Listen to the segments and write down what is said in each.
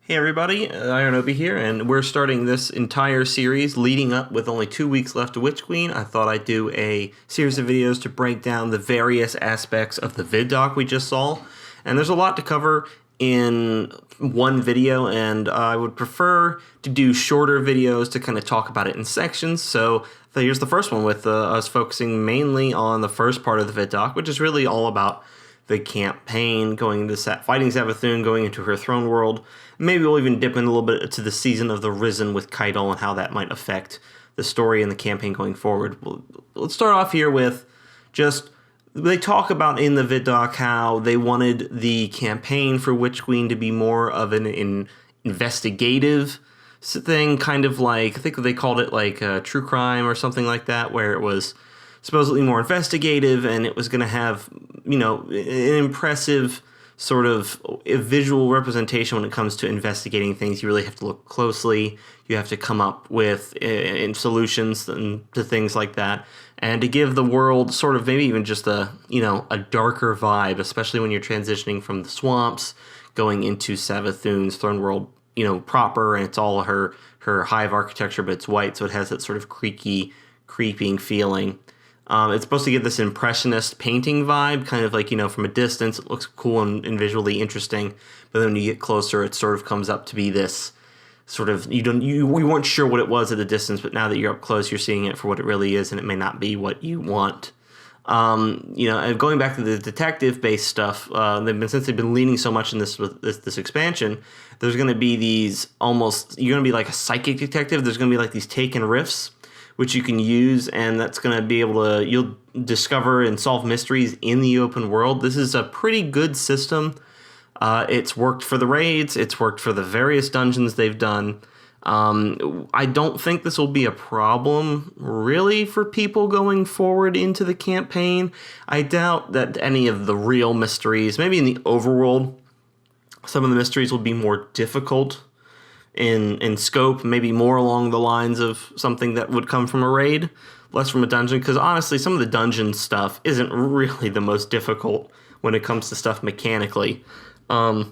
Hey everybody, IronObie here, and we're starting this entire series leading up with only 2 weeks left to Witch Queen. I thought I'd do a series of videos to break down the various aspects of the Vidoc we just saw. And there's a lot to cover in one video, and I would prefer to do shorter videos to kind of talk about it in sections. So here's the first one with us focusing mainly on the first part of the Vidoc, which is really all about the campaign, going into fighting Savathun, going into her throne world. Maybe we'll even dip in a little bit to the season of the Risen with Keitel and how that might affect the story and the campaign going forward. Let's start off here with just, they talk about in the Vidoc how they wanted the campaign for Witch Queen to be more of an investigative thing, kind of like, I think they called it like true crime or something like that, where it was supposedly more investigative, and it was going to have, you know, an impressive sort of a visual representation when it comes to investigating things. You really have to look closely. You have to come up with solutions to things like that, and to give the world sort of maybe even just a darker vibe, especially when you're transitioning from the swamps going into Savathun's throne world, proper, and it's all her hive architecture, but it's white, so it has that sort of creaky, creeping feeling. It's supposed to give this impressionist painting vibe, kind of like, from a distance, it looks cool and visually interesting, but then when you get closer, it sort of comes up to be this sort of, we weren't sure what it was at a distance, but now that you're up close, you're seeing it for what it really is, and it may not be what you want. And going back to the detective-based stuff, since they've been leaning so much in this expansion, there's going to be these you're going to be like a psychic detective. There's going to be like these taken riffs, which you can use, and that's going to be able to, you'll discover and solve mysteries in the open world. This is a pretty good system. It's worked for the raids. It's worked for the various dungeons they've done. I don't think this will be a problem, really, for people going forward into the campaign. I doubt that any of the real mysteries, maybe in the overworld, some of the mysteries will be more difficult in scope, maybe more along the lines of something that would come from a raid, less from a dungeon, because honestly, some of the dungeon stuff isn't really the most difficult when it comes to stuff mechanically. So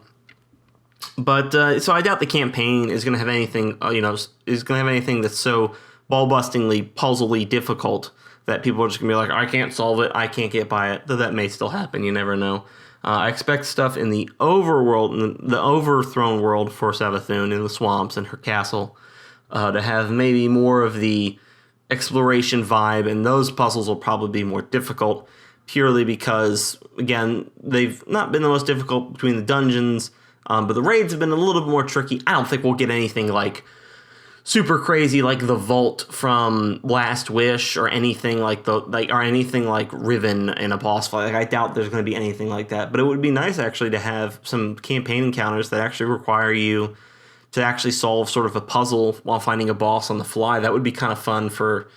I doubt the campaign is going to have anything, that's so ball-bustingly, puzzle-y difficult that people are just going to be like, I can't solve it, I can't get by it, though that may still happen, you never know. I expect stuff in the overworld, the overthrown world for Savathun in the swamps and her castle, to have maybe more of the exploration vibe, and those puzzles will probably be more difficult, purely because, again, they've not been the most difficult between the dungeons, but the raids have been a little bit more tricky. I don't think we'll get anything like super crazy like the vault from Last Wish or anything like anything like Riven in a boss fight. Like, I doubt there's going to be anything like that, but it would be nice actually to have some campaign encounters that actually require you to actually solve sort of a puzzle while finding a boss on the fly. That would be kind of fun for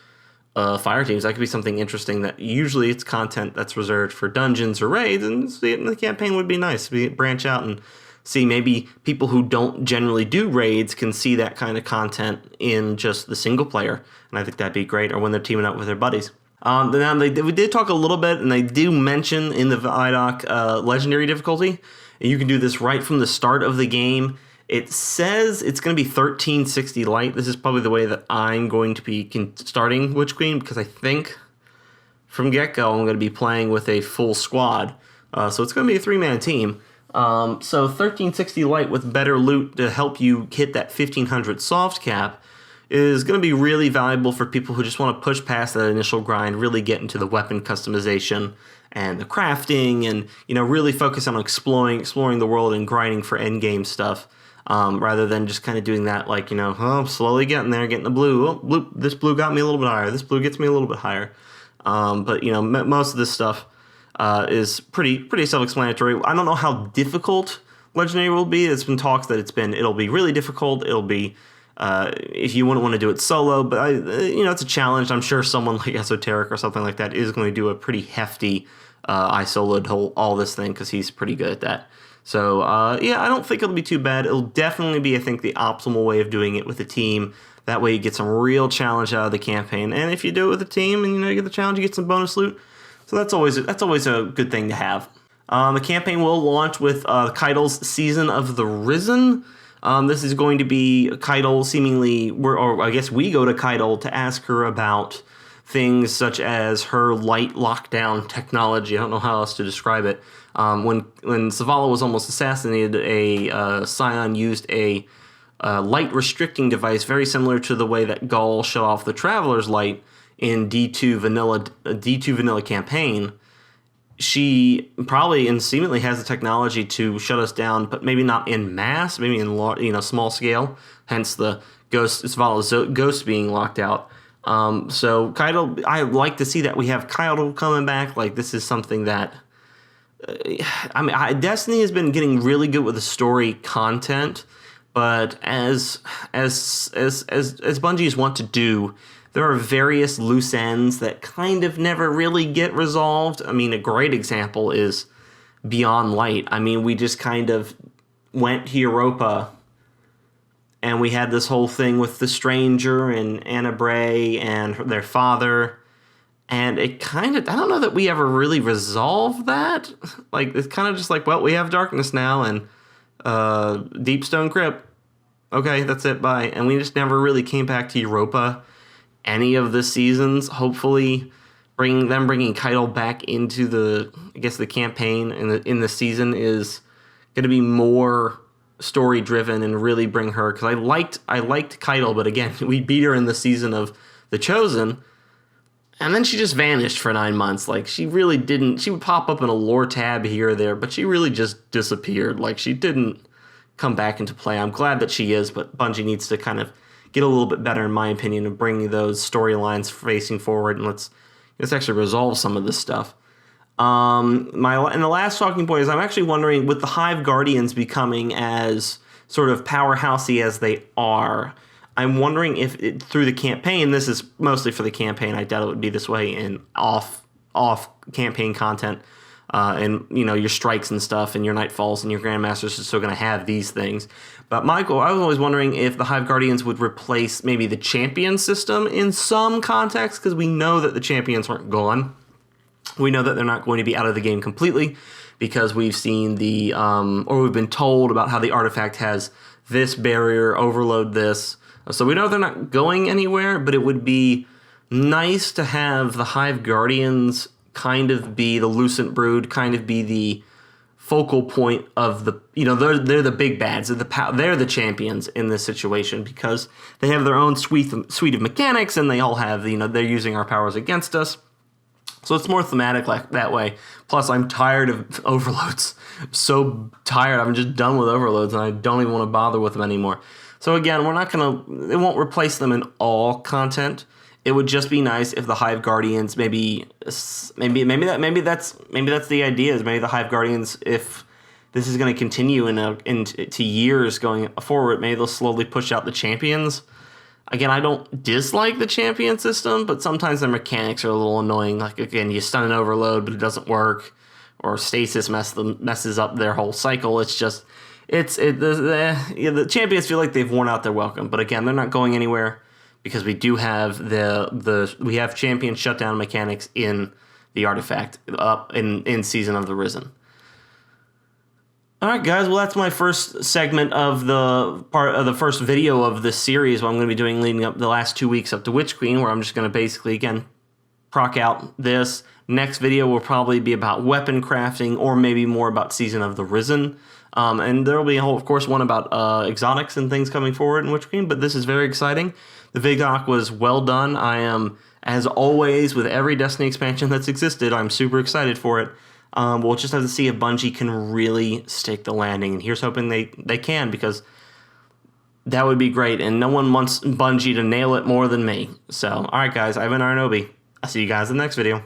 fire teams. That could be something interesting that usually it's content that's reserved for dungeons or raids, and see it in the campaign would be nice. We branch out and see, maybe people who don't generally do raids can see that kind of content in just the single player, and I think that'd be great, or when they're teaming up with their buddies. Now, we did talk a little bit, and they do mention in the Vidoc legendary difficulty, and you can do this right from the start of the game. It says it's going to be 1360 light. This is probably the way that I'm going to be starting Witch Queen, because I think from get-go I'm going to be playing with a full squad, so it's going to be a 3-man team. So 1360 light with better loot to help you hit that 1500 soft cap is going to be really valuable for people who just want to push past that initial grind, really get into the weapon customization and the crafting, and really focus on exploring the world and grinding for end game stuff, rather than just kind of doing that like, slowly getting there, getting the blue. Oh, this blue got me a little bit higher, this blue gets me a little bit higher. But most of this stuff is pretty self-explanatory. I don't know how difficult Legendary will be. It's been talks that it'll be really difficult. It'll be if you wouldn't want to do it solo, but it's a challenge. I'm sure someone like Esoteric or something like that is going to do a pretty hefty I soloed all this thing, because he's pretty good at that. So I don't think it'll be too bad. It'll definitely be, I think, the optimal way of doing it with a team. That way you get some real challenge out of the campaign. And if you do it with a team and you get the challenge, you get some bonus loot. So that's always a good thing to have. The campaign will launch with Keitel's Season of the Risen. This is going to be Keitel seemingly, or I guess we go to Keitel to ask her about things such as her light lockdown technology. I don't know how else to describe it. When Zavala was almost assassinated, a Scion used a light restricting device very similar to the way that Gaul shut off the Traveler's light in D2 vanilla campaign. She probably and seemingly has the technology to shut us down, but maybe not in mass, maybe in small scale. Hence the Zavala's ghost being locked out. So Keitel, I like to see that we have Keitel coming back. Like, this is something that Destiny has been getting really good with the story content, but as Bungie's want to do, there are various loose ends that kind of never really get resolved. I mean, a great example is Beyond Light. I mean, we just kind of went to Europa, and we had this whole thing with the Stranger and Anna Bray and their father, and it kind of, I don't know that we ever really resolved that. Like, it's kind of just like, well, we have darkness now, and Deepstone Crypt. Okay, that's it, bye. And we just never really came back to Europa any of the seasons. Hopefully bringing Keitel back into the campaign in the season is going to be more story driven and really bring her, because I liked Keitel, but again, we beat her in the season of The Chosen, and then she just vanished for 9 months. Like, she really didn't, she would pop up in a lore tab here or there, but she really just disappeared. Like, she didn't come back into play. I'm glad that she is, but Bungie needs to kind of get a little bit better, in my opinion, of bringing those storylines facing forward, and let's actually resolve some of this stuff. And the last talking point is, I'm actually wondering, with the Hive Guardians becoming as sort of powerhousey as they are, I'm wondering if through the campaign, this is mostly for the campaign, I doubt it would be this way in off campaign content, and your strikes and stuff and your Nightfalls and your Grandmasters are still going to have these things. But Michael, I was always wondering if the Hive Guardians would replace maybe the champion system in some context, because we know that the champions aren't gone. We know that they're not going to be out of the game completely, because we've seen or we've been told about how the artifact has this barrier, overload this. So we know they're not going anywhere, but it would be nice to have the Hive Guardians kind of be the Lucent Brood, kind of be the focal point of the, they're the big bads, they're the champions in this situation, because they have their own suite of mechanics, and they all have, they're using our powers against us. So it's more thematic like that way. Plus, I'm tired of overloads. I'm so tired. I'm just done with overloads, and I don't even want to bother with them anymore. So again, it won't replace them in all content. It would just be nice if the Hive Guardians maybe that's the idea, is maybe the Hive Guardians, if this is going to continue into years going forward, maybe they'll slowly push out the champions. Again, I don't dislike the champion system, but sometimes their mechanics are a little annoying. Like, again, you stun an overload, but it doesn't work, or stasis messes up their whole cycle. It's just, the champions feel like they've worn out their welcome. But again, they're not going anywhere, because we do have we have champion shutdown mechanics in the artifact in Season of the Risen. All right, guys. Well, that's my first segment of the first video of this series. What I'm going to be doing leading up the last 2 weeks up to Witch Queen, where I'm just going to basically again proc out this. Next video will probably be about weapon crafting, or maybe more about Season of the Risen. And there will be, of course, one about exotics and things coming forward in Witch Queen. But this is very exciting. The Vidoc was well done. I am, as always, with every Destiny expansion that's existed, I'm super excited for it. We'll just have to see if Bungie can really stick the landing. And here's hoping they can, because that would be great. And no one wants Bungie to nail it more than me. So, all right, guys, I've been IronObie. I'll see you guys in the next video.